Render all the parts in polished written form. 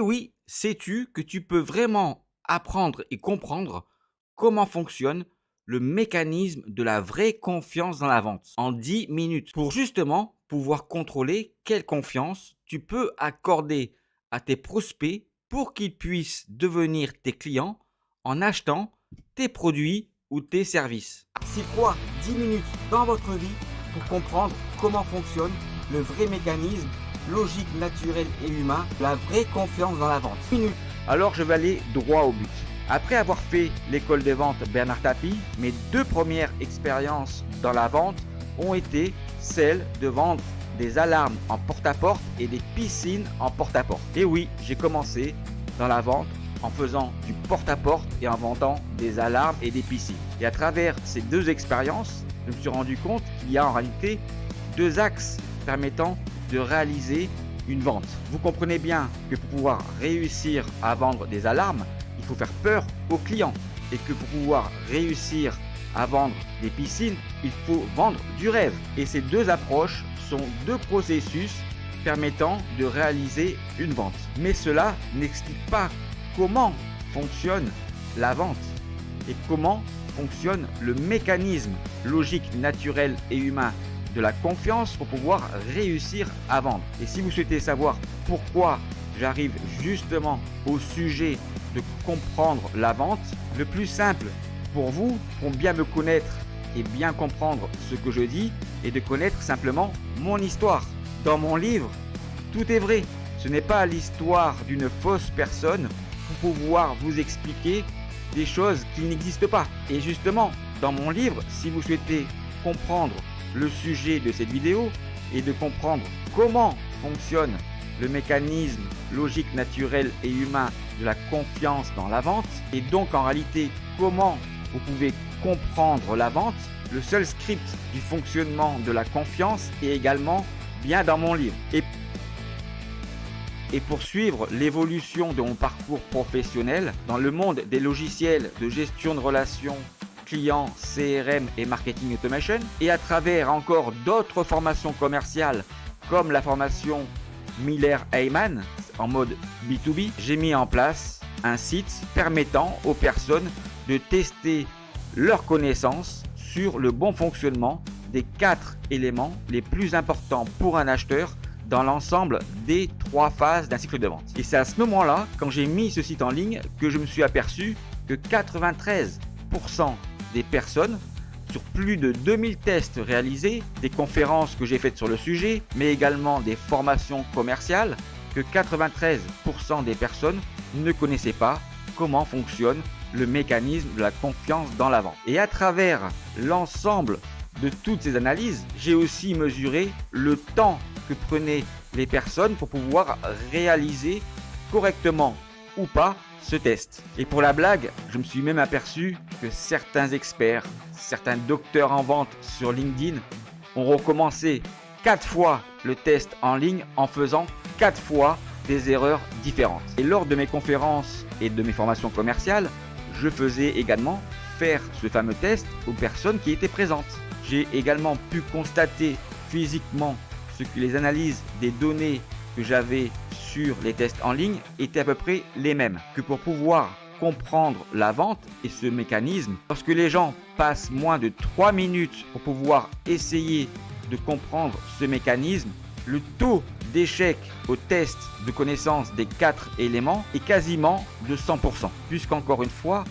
Oui, sais-tu que tu peux vraiment apprendre et comprendre comment fonctionne le mécanisme de la vraie confiance dans la vente en 10 minutes pour justement pouvoir contrôler quelle confiance tu peux accorder à tes prospects pour qu'ils puissent devenir tes clients en achetant tes produits ou tes services. C'est quoi 10 minutes dans votre vie pour comprendre comment fonctionne le vrai mécanisme logique, naturel et humain, la vraie confiance dans la vente. Minute. Alors je vais aller droit au but. Après avoir fait l'école de vente Bernard Tapie, mes 2 premières expériences dans la vente ont été celles de vendre des alarmes en porte-à-porte et des piscines en porte-à-porte. Et oui, j'ai commencé dans la vente en faisant du porte-à-porte et en vendant des alarmes et des piscines. Et à travers ces 2 expériences, je me suis rendu compte qu'il y a en réalité 2 axes permettant de réaliser une vente. Vous comprenez bien que pour pouvoir réussir à vendre des alarmes, il faut faire peur aux clients et que pour pouvoir réussir à vendre des piscines, il faut vendre du rêve. Et ces 2 approches sont 2 processus permettant de réaliser une vente. Mais cela n'explique pas comment fonctionne la vente et comment fonctionne le mécanisme logique, naturel et humain de la confiance pour pouvoir réussir à vendre. Et si vous souhaitez savoir pourquoi j'arrive justement au sujet de comprendre la vente, le plus simple pour vous, pour bien me connaître et bien comprendre ce que je dis, est de connaître simplement mon histoire. Dans mon livre, tout est vrai. Ce n'est pas l'histoire d'une fausse personne pour pouvoir vous expliquer des choses qui n'existent pas. Et justement, dans mon livre, si vous souhaitez comprendre le sujet de cette vidéo et de comprendre comment fonctionne le mécanisme logique, naturel et humain de la confiance dans la vente et donc en réalité comment vous pouvez comprendre la vente, le seul script du fonctionnement de la confiance est également bien dans mon livre. Et pour suivre l'évolution de mon parcours professionnel dans le monde des logiciels de gestion de relations clients, CRM et marketing automation, et à travers encore d'autres formations commerciales comme la formation Miller-Heyman en mode B2B, j'ai mis en place un site permettant aux personnes de tester leurs connaissances sur le bon fonctionnement des 4 éléments les plus importants pour un acheteur dans l'ensemble des 3 phases d'un cycle de vente. Et c'est à ce moment-là, quand j'ai mis ce site en ligne, que je me suis aperçu que 93% des personnes, sur plus de 2000 tests réalisés, des conférences que j'ai faites sur le sujet, mais également des formations commerciales, que 93% des personnes ne connaissaient pas comment fonctionne le mécanisme de la confiance dans la vente. Et à travers l'ensemble de toutes ces analyses, j'ai aussi mesuré le temps que prenaient les personnes pour pouvoir réaliser correctement ou pas ce test. Et pour la blague, je me suis même aperçu que certains experts, certains docteurs en vente sur LinkedIn ont recommencé 4 fois le test en ligne en faisant 4 fois des erreurs différentes. Et lors de mes conférences et de mes formations commerciales, je faisais également faire ce fameux test aux personnes qui étaient présentes. J'ai également pu constater physiquement ce que les analyses des données que j'avais sur les tests en ligne étaient à peu près les mêmes. Que pour pouvoir comprendre la vente et ce mécanisme, lorsque les gens passent moins de 3 minutes pour pouvoir essayer de comprendre ce mécanisme, le taux d'échec au test de connaissance des 4 éléments est quasiment de 100%. Puisqu'encore une fois,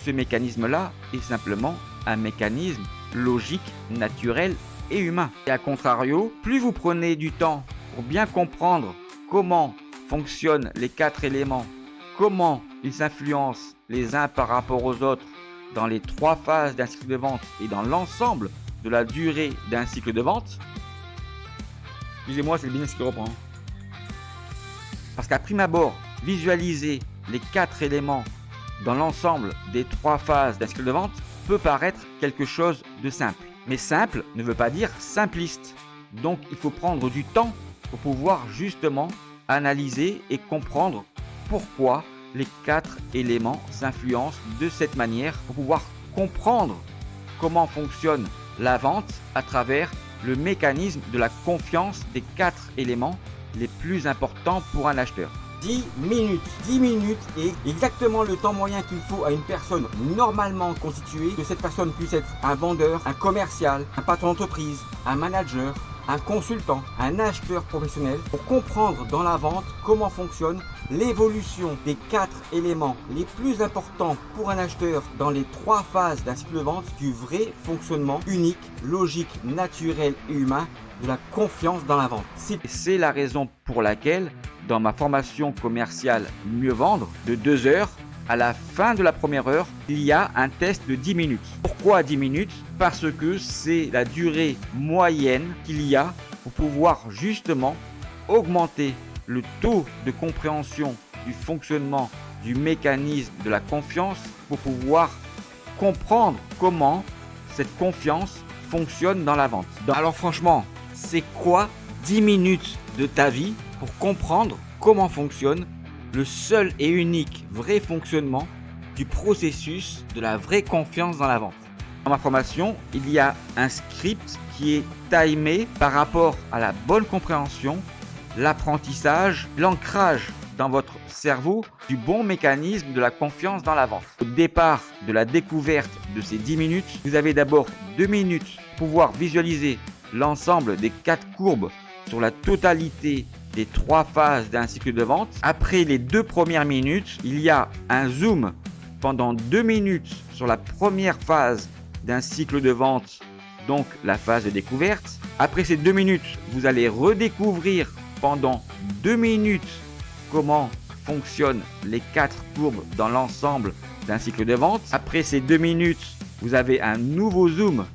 ce mécanisme-là est simplement un mécanisme logique, naturel et humain. Et à contrario, plus vous prenez du temps pour bien comprendre comment fonctionnent les 4 éléments, comment ils s'influencent les uns par rapport aux autres dans les 3 phases d'un cycle de vente et dans l'ensemble de la durée d'un cycle de vente. Excusez-moi, c'est le business qui reprend. Parce qu'à prime abord, visualiser les 4 éléments dans l'ensemble des 3 phases d'un cycle de vente peut paraître quelque chose de simple. Mais simple ne veut pas dire simpliste. Donc il faut prendre du temps pour pouvoir justement analyser et comprendre pourquoi les 4 éléments s'influencent de cette manière pour pouvoir comprendre comment fonctionne la vente à travers le mécanisme de la confiance des 4 éléments les plus importants pour un acheteur. 10 minutes. 10 minutes est exactement le temps moyen qu'il faut à une personne normalement constituée, que cette personne puisse être un vendeur, un commercial, un patron d'entreprise, un manager, un consultant, un acheteur professionnel, pour comprendre dans la vente comment fonctionne l'évolution des 4 éléments les plus importants pour un acheteur dans les 3 phases d'un cycle de vente du vrai fonctionnement unique, logique, naturel et humain de la confiance dans la vente. C'est la raison pour laquelle dans ma formation commerciale Mieux Vendre de 2 heures, à la fin de la première heure, il y a un test de 10 minutes. Pourquoi 10 minutes? Parce que c'est la durée moyenne qu'il y a pour pouvoir justement augmenter le taux de compréhension du fonctionnement du mécanisme de la confiance pour pouvoir comprendre comment cette confiance fonctionne dans la vente. Alors franchement, c'est quoi 10 minutes de ta vie pour comprendre comment fonctionne le seul et unique vrai fonctionnement du processus de la vraie confiance dans la vente? Dans ma formation, il y a un script qui est timé par rapport à la bonne compréhension, l'apprentissage, l'ancrage dans votre cerveau du bon mécanisme de la confiance dans la vente. Au départ de la découverte de ces 10 minutes, vous avez d'abord 2 minutes pour pouvoir visualiser l'ensemble des 4 courbes sur la totalité des 3 phases d'un cycle de vente. Après les 2 premières minutes, il y a un zoom pendant 2 minutes sur la première phase d'un cycle de vente, donc la phase de découverte. Après ces 2 minutes, vous allez redécouvrir pendant 2 minutes comment fonctionnent les 4 courbes dans l'ensemble d'un cycle de vente. Après ces 2 minutes, vous avez un nouveau zoom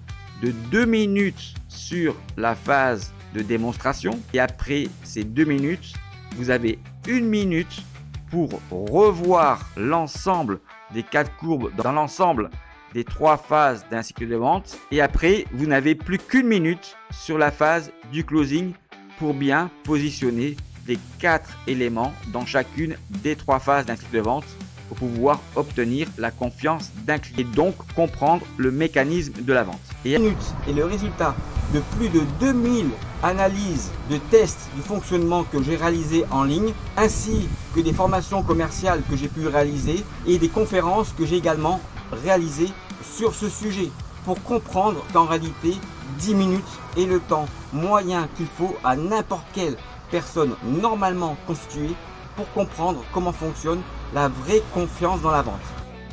de 2 minutes sur la phase de démonstration. Et après ces 2 minutes, vous avez 1 minute pour revoir l'ensemble des 4 courbes dans l'ensemble des 3 phases d'un cycle de vente. Et après, vous n'avez plus qu'1 minute sur la phase du closing pour bien positionner les 4 éléments dans chacune des 3 phases d'un cycle de vente pour pouvoir obtenir la confiance d'un client et donc comprendre le mécanisme de la vente. Et le résultat de plus de 2000 analyses de tests du fonctionnement que j'ai réalisé en ligne, ainsi que des formations commerciales que j'ai pu réaliser et des conférences que j'ai également réalisées sur ce sujet pour comprendre qu'en réalité 10 minutes est le temps moyen qu'il faut à n'importe quelle personne normalement constituée pour comprendre comment fonctionne la vraie confiance dans la vente.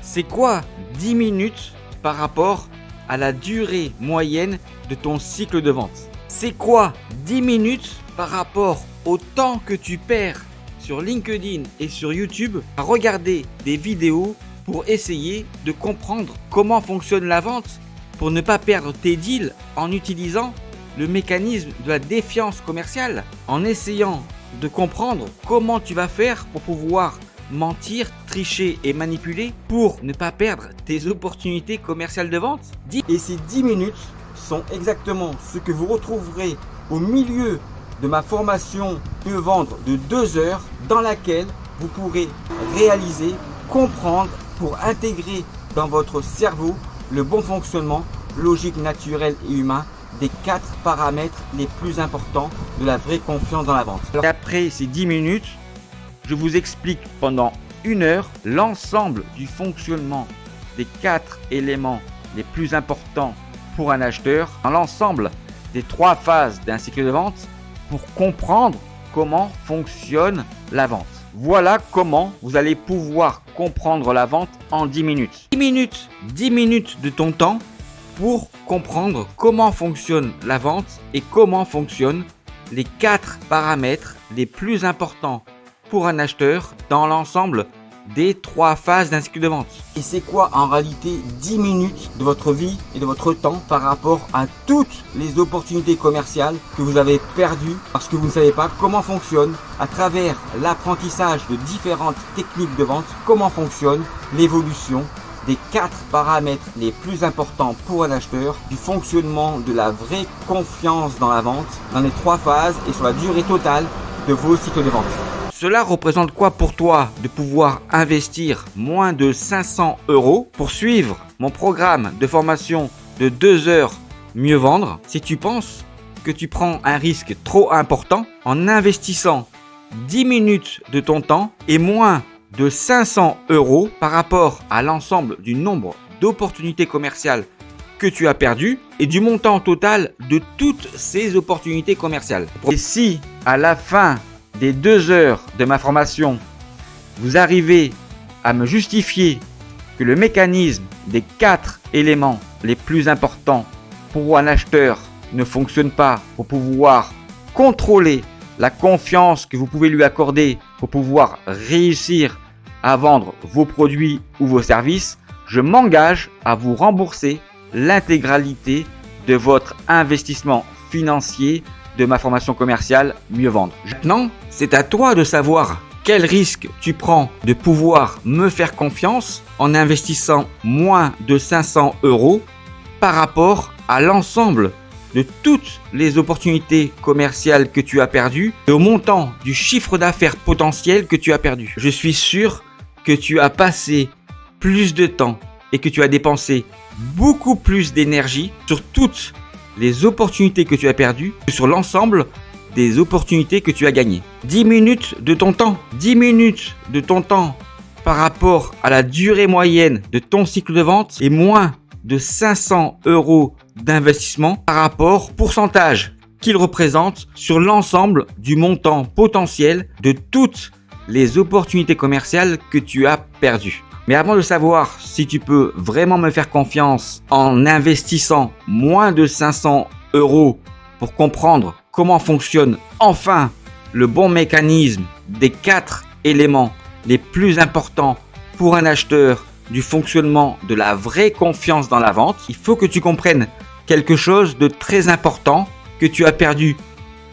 C'est quoi 10 minutes par rapport à la durée moyenne de ton cycle de vente? C'est quoi 10 minutes par rapport au temps que tu perds sur LinkedIn et sur YouTube à regarder des vidéos pour essayer de comprendre comment fonctionne la vente, pour ne pas perdre tes deals en utilisant le mécanisme de la défiance commerciale, en essayant de comprendre comment tu vas faire pour pouvoir mentir, tricher et manipuler pour ne pas perdre tes opportunités commerciales de vente. Et ces 10 minutes sont exactement ce que vous retrouverez au milieu de ma formation Mieux Vendre de 2 heures, dans laquelle vous pourrez réaliser, comprendre pour intégrer dans votre cerveau le bon fonctionnement logique, naturel et humain des 4 paramètres les plus importants de la vraie confiance dans la vente. Après ces 10 minutes, je vous explique pendant 1 heure l'ensemble du fonctionnement des 4 éléments les plus importants pour un acheteur dans l'ensemble des 3 phases d'un cycle de vente pour comprendre comment fonctionne la vente. Voilà comment vous allez pouvoir comprendre la vente en 10 minutes. 10 minutes de ton temps pour comprendre comment fonctionne la vente et comment fonctionnent les 4 paramètres les plus importants pour un acheteur dans l'ensemble des 3 phases d'un cycle de vente. Et c'est quoi en réalité 10 minutes de votre vie et de votre temps par rapport à toutes les opportunités commerciales que vous avez perdues parce que vous ne savez pas comment fonctionne à travers l'apprentissage de différentes techniques de vente, comment fonctionne l'évolution des 4 paramètres les plus importants pour un acheteur du fonctionnement de la vraie confiance dans la vente dans les 3 phases et sur la durée totale de vos cycles de vente. Cela représente quoi pour toi de pouvoir investir moins de 500 € pour suivre mon programme de formation de 2 heures Mieux Vendre si tu penses que tu prends un risque trop important en investissant 10 minutes de ton temps et moins de 500 € par rapport à l'ensemble du nombre d'opportunités commerciales que tu as perdues et du montant total de toutes ces opportunités commerciales. Et si à la fin des 2 heures de ma formation, vous arrivez à me justifier que le mécanisme des 4 éléments les plus importants pour un acheteur ne fonctionne pas pour pouvoir contrôler la confiance que vous pouvez lui accorder pour pouvoir réussir à vendre vos produits ou vos services, je m'engage à vous rembourser l'intégralité de votre investissement financier de ma formation commerciale Mieux Vendre. Maintenant, c'est à toi de savoir quel risque tu prends de pouvoir me faire confiance en investissant moins de 500 € par rapport à l'ensemble de toutes les opportunités commerciales que tu as perdues et au montant du chiffre d'affaires potentiel que tu as perdu. Je suis sûr que tu as passé plus de temps et que tu as dépensé beaucoup plus d'énergie sur toutes les opportunités que tu as perdues que sur l'ensemble des opportunités que tu as gagnées. 10 minutes de ton temps, 10 minutes de ton temps par rapport à la durée moyenne de ton cycle de vente et moins de 500 € d'investissement par rapport au pourcentage qu'il représente sur l'ensemble du montant potentiel de toutes les opportunités commerciales que tu as perdues. Mais avant de savoir si tu peux vraiment me faire confiance en investissant moins de 500 € pour comprendre comment fonctionne enfin le bon mécanisme des 4 éléments les plus importants pour un acheteur du fonctionnement de la vraie confiance dans la vente, il faut que tu comprennes quelque chose de très important, que tu as perdu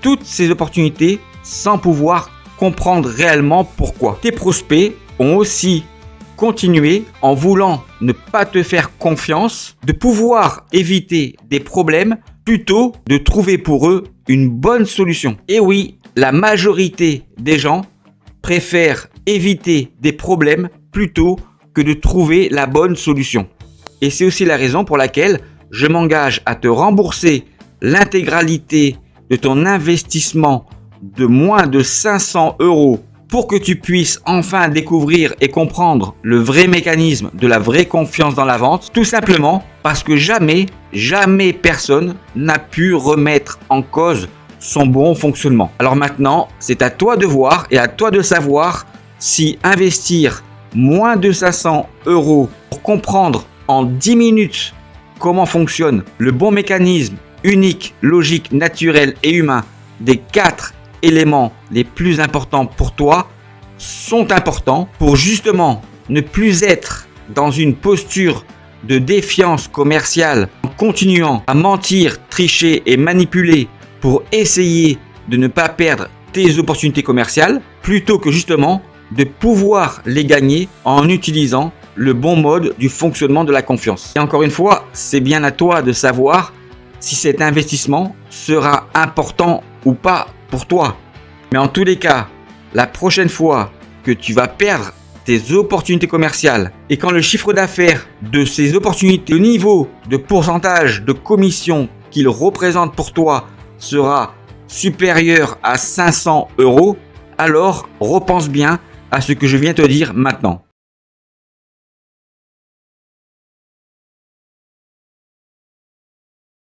toutes ces opportunités sans pouvoir comprendre réellement pourquoi. Tes prospects ont aussi continué en voulant ne pas te faire confiance, de pouvoir éviter des problèmes plutôt de trouver pour eux une bonne solution. Et oui, la majorité des gens préfèrent éviter des problèmes plutôt que de trouver la bonne solution. Et c'est aussi la raison pour laquelle je m'engage à te rembourser l'intégralité de ton investissement de moins de 500 € pour que tu puisses enfin découvrir et comprendre le vrai mécanisme de la vraie confiance dans la vente, tout simplement parce que jamais personne n'a pu remettre en cause son bon fonctionnement. Alors maintenant, c'est à toi de voir et à toi de savoir si investir moins de 500 € pour comprendre en 10 minutes comment fonctionne le bon mécanisme unique, logique, naturel et humain des 4 éléments les plus importants pour toi sont importants pour justement ne plus être dans une posture de défiance commerciale en continuant à mentir, tricher et manipuler pour essayer de ne pas perdre tes opportunités commerciales plutôt que justement de pouvoir les gagner en utilisant le bon mode du fonctionnement de la confiance. Et encore une fois, c'est bien à toi de savoir si cet investissement sera important ou pas pour toi. Mais en tous les cas, la prochaine fois que tu vas perdre tes opportunités commerciales et quand le chiffre d'affaires de ces opportunités, le niveau de pourcentage de commission qu'il représente pour toi sera supérieur à 500 €, alors repense bien à ce que je viens te dire maintenant.